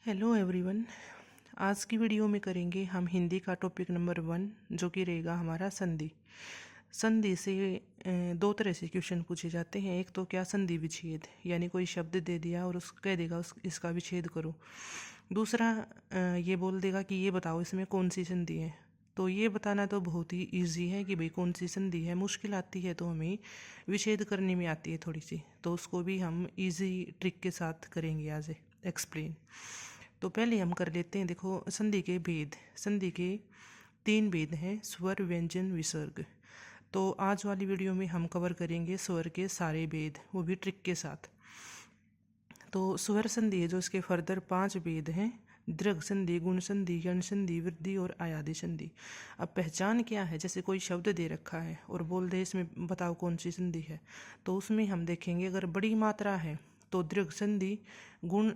Hello everyone. आज की video में करेंगे हम हिंदी का टॉपिक नंबर 1, जो कि रहेगा हमारा संधि। संधि से दो तरह से क्वेश्चन पूछे जाते हैं। एक तो क्या संधि विच्छेद, यानी कोई शब्द दे दिया और उस कह देगा इसका विच्छेद करो। दूसरा ये बोल देगा कि ये बताओ इसमें कौन सी संधि है। तो ये बताना तो बहुत ही ईजी है कि भाई कौन सी संधि है। मुश्किल आती है तो हमें विच्छेद करने में आती है थोड़ी सी, तो उसको भी हम ईजी ट्रिक के साथ करेंगे आज एक्सप्लेन। तो पहले हम कर लेते हैं। देखो, संधि के भेद। संधि के 3 भेद हैं: स्वर, व्यंजन, विसर्ग। तो आज वाली वीडियो में हम कवर करेंगे स्वर के सारे भेद, वो भी ट्रिक के साथ। तो स्वर संधि है जो इसके फर्दर 5 भेद हैं: दीर्घ संधि, गुण संधि, यण संधि, वृद्धि और आयादी संधि। अब पहचान क्या है, जैसे कोई शब्द दे रखा है और बोल दे इसमें बताओ कौन सी संधि है, तो उसमें हम देखेंगे अगर बड़ी मात्रा है तो दीर्घ संधि। गुण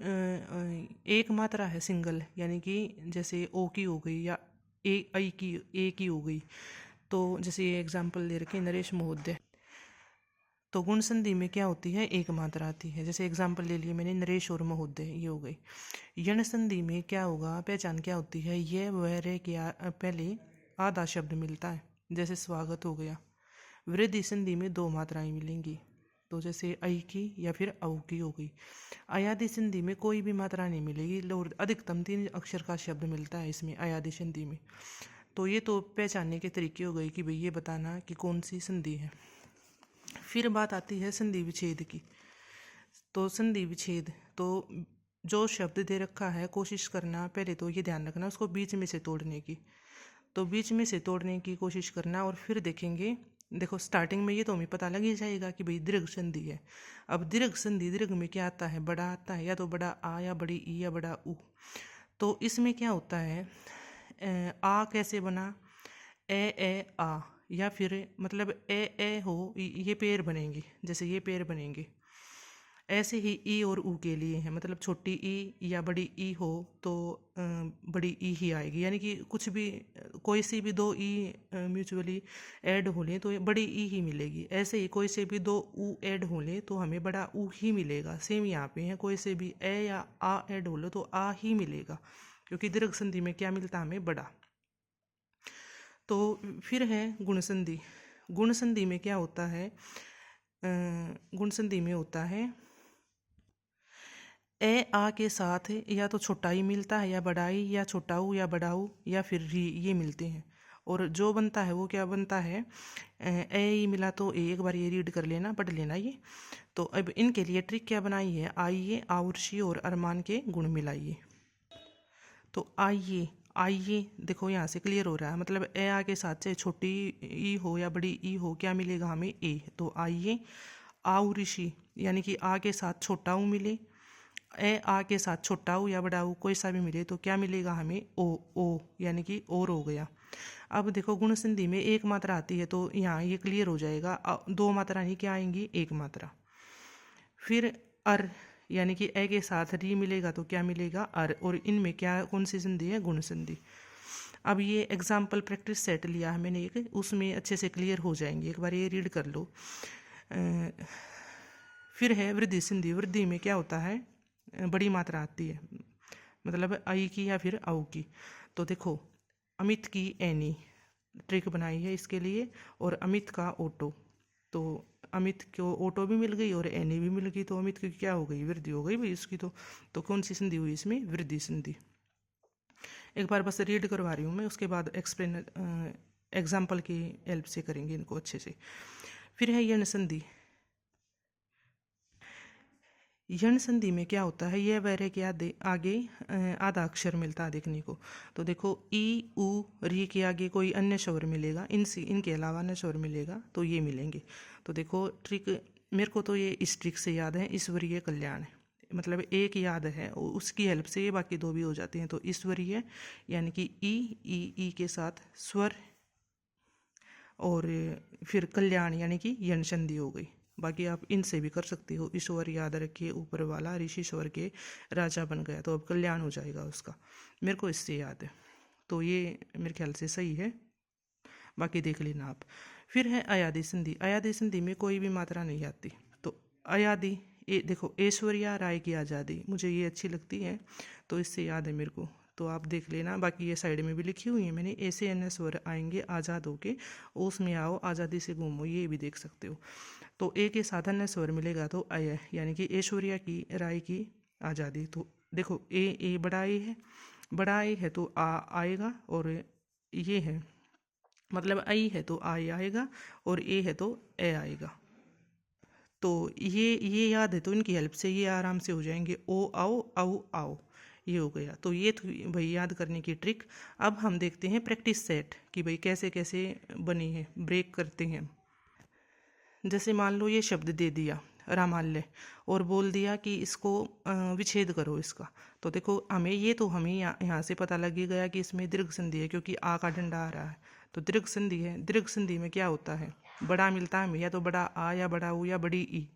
एक मात्रा है सिंगल, यानी कि जैसे ओ की हो गई या ए की हो गई। तो जैसे ये एग्जाम्पल दे रखे नरेश महोदय, तो गुण संधि में क्या होती है, एक मात्रा आती है। जैसे एग्जाम्पल ले लिए मैंने नरेश और महोदय, ये हो गई। यण संधि में क्या होगा, पहचान क्या होती है, यह वह रे के पहले आधा शब्द मिलता है, जैसे स्वागत हो गया। वृद्धि संधि में 2 मात्राएं मिलेंगी, तो जैसे ऐ की या फिर औ की हो गई। अयादी संधि में कोई भी मात्रा नहीं मिलेगी और अधिकतम 3 अक्षर का शब्द मिलता है इसमें अयादी संधि में। तो ये तो पहचानने के तरीके हो गए कि भाई ये बताना कि कौन सी संधि है। फिर बात आती है संधि विच्छेद की। तो संधि विच्छेद, तो जो शब्द दे रखा है कोशिश करना, पहले तो ये ध्यान रखना उसको बीच में से तोड़ने की। तो बीच में से तोड़ने की कोशिश करना और फिर देखेंगे। देखो, स्टार्टिंग में ये तो हमें पता लग ही जाएगा कि भाई दीर्घ संधि है। अब दीर्घ संधि, दीर्घ में क्या आता है, बड़ा आता है, या तो बड़ा आ या बड़ी ई या बड़ा उ। तो इसमें क्या होता है, आ कैसे बना, ए आ, या फिर मतलब ए हो, ये पेड़ बनेंगे, जैसे ये पेड़ बनेंगे। ऐसे ही ई और ऊ के लिए है, मतलब छोटी ई या बड़ी ई हो तो बड़ी ई ही आएगी, यानी कि कुछ भी कोई सी भी 2 ई म्यूचुअली ऐड हो लें तो ये बड़ी ई ही मिलेगी। ऐसे ही कोई से भी 2 ऊ ऐड हो लें तो हमें बड़ा ऊ ही मिलेगा। सेम यहाँ पे है, कोई से भी ए या आ ऐड हो लो तो आ ही मिलेगा, क्योंकि दीर्घ संधि में क्या मिलता है हमें, बड़ा। तो फिर है गुण संधि। गुण संधि में क्या होता है, गुण संधि में होता है ए आ के साथ या तो छोटा ई मिलता है या बड़ा ई, या छोटा ऊ या बड़ा ऊ, या फिर री, ये मिलते हैं। और जो बनता है वो क्या बनता है, ए ई मिला तो एक बार ये रीड कर लेना, पढ़ लेना ये। तो अब इनके लिए ट्रिक क्या बनाई है, आइए, आउर्षी और अरमान के गुण मिलाइए। तो आइए, आइए देखो यहाँ से क्लियर हो रहा है, मतलब ए आ के साथ चाहे छोटी ई हो या बड़ी ई हो, क्या मिलेगा हमें, ए। तो आइए। आउ ऋषि, यानी कि आ के साथ छोटा ऊ मिले, ए आ के साथ छोटा ऊ या बड़ा ऊ कोई सा भी मिले तो क्या मिलेगा हमें, ओ, यानी कि और हो गया। अब देखो, गुण संधि में एक मात्रा आती है तो यहाँ ये क्लियर हो जाएगा, 2 मात्रा नहीं, क्या आएंगी, एक मात्रा। फिर अर, यानी कि ए के साथ री मिलेगा तो क्या मिलेगा, अर। और इनमें क्या, कौन सी संधि है, गुण संधि। अब ये एग्जाम्पल प्रैक्टिस सेट लिया है मैंने एक, उसमें अच्छे से क्लियर हो जाएंगे, एक बार ये रीड कर लो। फिर है वृद्धि संधि। वृद्धि में क्या होता है, बड़ी मात्रा आती है, मतलब आई की या फिर औ की। तो देखो, अमित की एनी, ट्रिक बनाई है इसके लिए, और अमित का ऑटो। तो अमित को ऑटो भी मिल गई और एनी भी मिल गई, तो अमित की क्या हो गई, वृद्धि हो गई भाई उसकी। तो कौन सी संधि हुई इसमें, वृद्धि संधि। एक बार बस रीड करवा रही हूँ मैं, उसके बाद एक्सप्लेन एग्जाम्पल की हेल्प से करेंगे इनको अच्छे से। फिर है यण संधि। यण संधि में क्या होता है, यह वैरे के आगे आधा अक्षर मिलता है देखने को। तो देखो, ई उ री के आगे कोई अन्य स्वर मिलेगा, इनके अलावा अन्य स्वर मिलेगा तो ये मिलेंगे। तो देखो ट्रिक, मेरे को तो ये इस ट्रिक से याद है, ईश्वरीय कल्याण, मतलब एक याद है, उसकी हेल्प से ये बाकी 2 भी हो जाती हैं। तो ईश्वरीय यानी कि ई के साथ स्वर, और फिर कल्याण यानी कि यण संधि हो गई। बाकी आप इनसे भी कर सकते हो, ईश्वर याद रखिए ऊपर वाला, ऋषि स्वर के राजा बन गया, तो अब कल्याण हो जाएगा उसका, मेरे को इससे याद है। तो ये मेरे ख्याल से सही है, बाकी देख लेना आप। फिर है अयादी संधि। अयादी संधि में कोई भी मात्रा नहीं आती, तो अयादी ये देखो ऐश्वर्या राय की आज़ादी, मुझे ये अच्छी लगती है तो इससे याद है मेरे को, तो आप देख लेना। बाकी ये साइड में भी लिखी हुई है मैंने, ऐसे अन्य स्वर आएंगे आज़ाद होके, ओस में आओ आज़ादी से घूमो, ये भी देख सकते हो। तो ए के साथ अन्य स्वर मिलेगा तो अय, यानी कि ऐश्वर्या की राय की आज़ादी। तो देखो ए बड़ा ए है, बड़ा ए है तो आ आएगा, और ये है मतलब आई है तो आई आएगा, और ए है तो ए आएगा। तो ये याद है तो इनकी हेल्प से ये आराम से हो जाएंगे, ओ आओ आओ आओ, ये हो गया। तो ये थी भाई याद करने की ट्रिक। अब हम देखते हैं प्रैक्टिस सेट कि भाई कैसे कैसे बनी है, ब्रेक करते हैं। जैसे मान लो ये शब्द दे दिया रामालय, और बोल दिया कि इसको विच्छेद करो इसका। तो देखो हमें यहाँ से पता लग ही गया कि इसमें दीर्घ संधि है, क्योंकि आ का डंडा आ रहा है तो दीर्घ संधि है। दीर्घ संधि में क्या होता है, बड़ा मिलता है हमें, या तो बड़ा आ या बड़ा ऊ या बड़ी ई।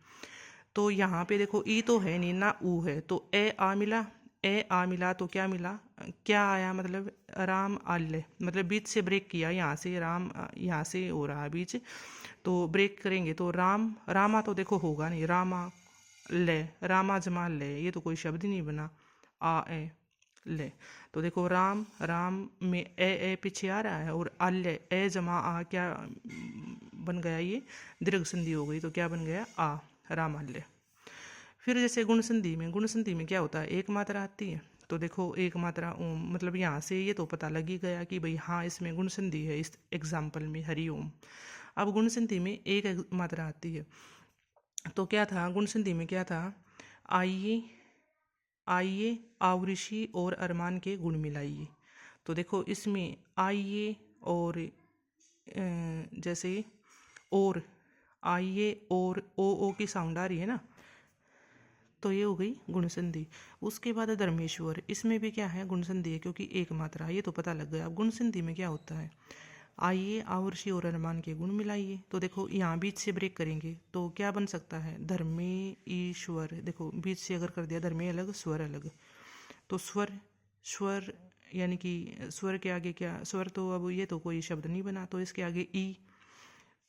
तो यहाँ पे देखो ई तो है नहीं ना ऊ है, तो ए आ मिला, ए आ मिला तो क्या मिला, क्या आया, मतलब राम आल्य, मतलब बीच से ब्रेक किया, यहाँ से राम यहाँ से हो रहा है बीच, तो ब्रेक करेंगे तो राम, रामा तो देखो होगा नहीं, रामा ले, रामा जमा ले, ये तो कोई शब्द ही नहीं बना, आ ए ले। तो देखो राम, राम में ए पीछे आ रहा है, और आल्य ए जमा आ क्या बन गया, ये दीर्घ संधि हो गई, तो क्या बन गया आ, रामाल्य। फिर जैसे गुण संधि में, गुण संधि में क्या होता है, एक मात्रा आती है। तो देखो एक मात्रा ओम, मतलब यहाँ से ये तो पता लग ही गया कि भाई हाँ इसमें गुण संधि है, इस एग्जाम्पल में हरिओम। अब गुण संधि में एक मात्रा आती है, तो क्या था गुण संधि में, क्या था, आइए आइए आवृषि और अरमान के गुण मिलाइए। तो देखो इसमें आइए और जैसे और, आइए और ओ की साउंड आ रही है ना, तो ये हो गई गुण संधि। उसके बाद धर्मेश्वर, इसमें भी क्या है गुण संधि है, क्योंकि एक मात्रा है, ये तो पता लग गया। अब गुण संधि में क्या होता है, आइए आवृषि और अनुमान के गुण मिलाइए। तो देखो यहाँ बीच से ब्रेक करेंगे तो क्या बन सकता है, धर्मे ईश्वर। देखो बीच से अगर कर दिया, धर्मे अलग स्वर अलग, तो स्वर स्वर यानी कि स्वर के आगे क्या, स्वर तो अब ये तो कोई शब्द नहीं बना, तो इसके आगे ई,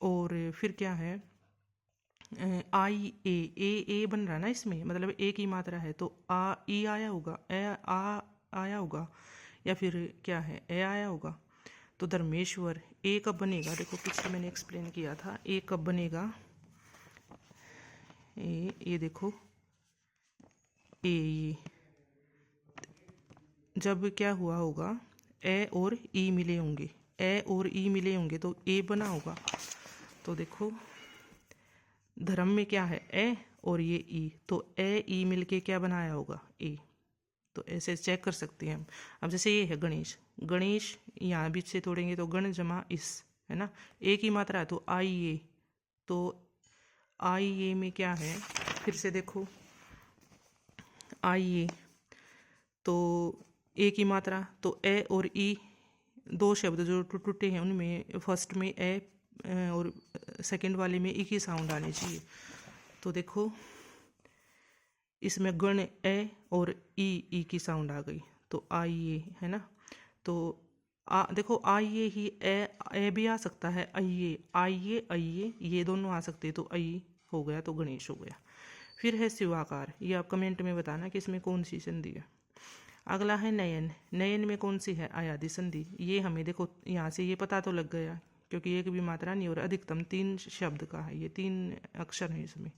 और फिर क्या है आई ए बन रहा है ना इसमें, मतलब ए की मात्रा है तो आ ई आया होगा, ए आ आया होगा, या फिर क्या है ए आया होगा। तो धर्मेश्वर ए कब बनेगा, देखो पीछे मैंने एक्सप्लेन किया था ए कब बनेगा, ये देखो ये जब क्या हुआ होगा, ए और ई मिले होंगे, ए और ई मिले होंगे तो ए बना होगा। तो देखो धर्म में क्या है ए और ये ई, तो ए ई मिलके क्या बनाया होगा ए। तो ऐसे चेक कर सकते हैं हम। अब जैसे ये है गणेश, गणेश यहाँ बीच से तोड़ेंगे तो गण जमा इस, है ना, ए की मात्रा है तो आई ए, तो आई ए में क्या है, फिर से देखो आई ए, तो ए की मात्रा, तो ए और ई दो शब्द जो टूटे हैं उनमें फर्स्ट में ए और सेकंड वाले में ई की साउंड आनी चाहिए। तो देखो इसमें गण ए और ई की साउंड आ गई, तो आई ए, है ना। तो देखो आइए ही ए भी आ सकता है, आइए आइए आइए, ये दोनों आ सकते हैं, तो आई हो गया, तो गणेश हो गया। फिर है शिवाकार, ये आप कमेंट में बताना कि इसमें कौन सी संधि है। अगला है नयन, नयन में कौन सी है, आयादी संधि। ये हमें देखो यहाँ से ये पता तो लग गया, क्योंकि एक भी मात्रा नहीं और अधिकतम 3 शब्द का है, ये 3 अक्षर हैं इसमें,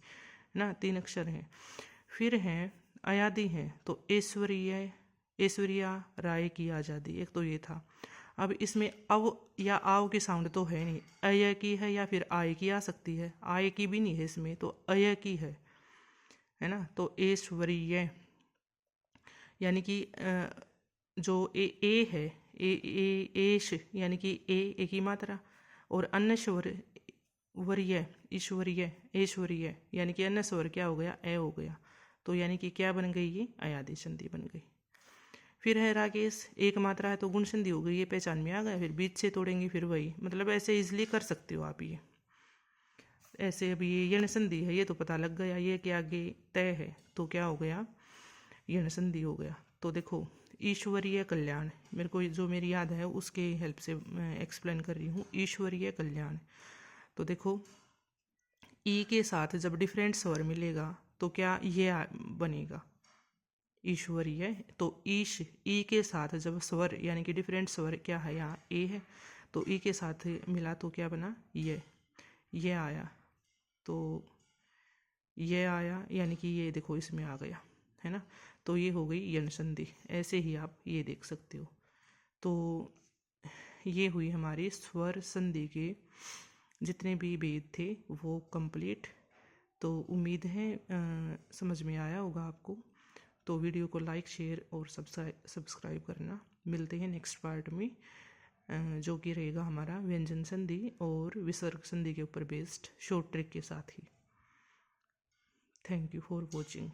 ना 3 अक्षर हैं। फिर है अयादी है, तो ऐश्वर्या राय की आज़ादी, एक तो ये था। अब इसमें अव या आव की साउंड तो है नहीं, अय की है या फिर आय की आ सकती है, आय की भी नहीं है इसमें, तो अय की है ना। तो ऐश्वर्य यानी कि जो ए है, एश यानी कि ए की मात्रा, और अन्य स्वर वर्य ईश्वरीय ऐश्वर्य यानी कि अन्य स्वर क्या हो गया, ए हो गया। तो यानी कि क्या बन गई, ये अयादी संधि बन गई। फिर है राकेश, एक मात्रा है तो गुण संधि हो गई, ये पहचान में आ गया। फिर बीच से तोड़ेंगे फिर वही, मतलब ऐसे इजिली कर सकते हो आप ये ऐसे। अभी ये यण संधि है, ये तो पता लग गया, ये के आगे तय है तो क्या हो गया, यण संधि हो गया। तो देखो ईश्वरीय कल्याण, मेरे को जो मेरी याद है उसके हेल्प से मैं एक्सप्लेन कर रही हूँ, ईश्वरीय कल्याण। तो देखो ई के साथ जब डिफरेंट स्वर मिलेगा तो क्या ये बनेगा ईश्वरीय। तो ईश ई के साथ जब स्वर यानी कि डिफरेंट स्वर क्या है, यहाँ ए है तो ई के साथ मिला तो क्या बना ये आया। तो ये आया यानी कि ये देखो इसमें आ गया है ना, तो ये हो गई यण संधि। ऐसे ही आप ये देख सकते हो। तो ये हुई हमारी स्वर संधि के जितने भी भेद थे वो कंप्लीट। तो उम्मीद है समझ में आया होगा आपको। तो वीडियो को लाइक शेयर और सब्सक्राइब करना। मिलते हैं नेक्स्ट पार्ट में जो कि रहेगा हमारा व्यंजन संधि और विसर्ग संधि के ऊपर बेस्ड शॉर्ट ट्रिक के साथ ही। Thank you for watching.